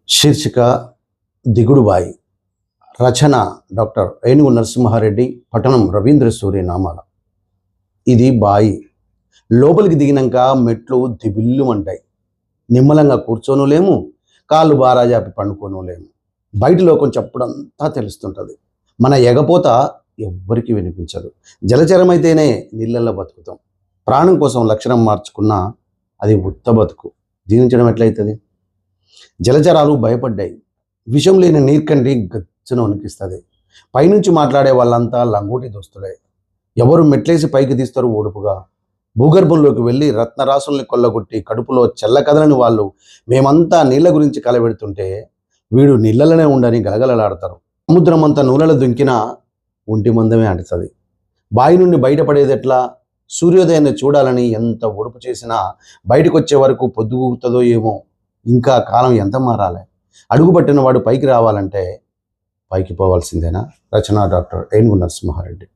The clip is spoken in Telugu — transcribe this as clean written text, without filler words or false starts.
శీర్షిక దిగుడుబాయి. రచన డాక్టర్ ఏనుగు నరసింహారెడ్డి. పఠనం రవీంద్ర సూర్య నామాల. ఇది బాయి. లోపలికి దిగినాక మెట్లు దిబిల్లుమంటాయి. నిమ్మలంగా కూర్చోను లేము, కాళ్ళు బారాజాపి పండుకోను లేము. బయట లోకం చప్పుడంతా తెలుస్తుంటుంది. మన ఎగపోత ఎవ్వరికి వినిపించదు. జలచరమైతేనే నీళ్ళల్లో బతుకుతాం. ప్రాణం కోసం లక్షణం మార్చుకున్నా అది ఉత్త బతుకు. జీవించడం ఎట్లయితుంది? జలచరాలు భయపడ్డాయి. విషం లేని నీర్కండి గచ్చున వణికిస్తుంది. పైనుంచి మాట్లాడే వాళ్ళంతా లంగోటి దోస్తులే. ఎవరు మెట్లేసి పైకి తీస్తారు ఓడుపుగా. భూగర్భంలోకి వెళ్ళి రత్నరాసుల్ని కొల్లగొట్టి కడుపులో చెల్లకదలని వాళ్ళు మేమంతా నీళ్ళ గురించి కలబెడుతుంటే వీడు నీళ్ళలోనే ఉండని గలగలలాడతారు. సముద్రం అంతా నూనెల దుంకినా ఒంటి మందమే ఆడుతుంది. బావి నుండి బయటపడేది ఎట్లా? సూర్యోదయాన్ని చూడాలని ఎంత ఒడుపు చేసినా బయటకు వచ్చే వరకు పొద్దుగుతుందో ఏమో. ఇంకా కాలం ఎంత మారాలి? అడుగుపట్టిన వాడు పైకి రావాలంటే పైకి పోవాల్సిందేనా? రచన డాక్టర్ ఏనుగు నరసింహారెడ్డి.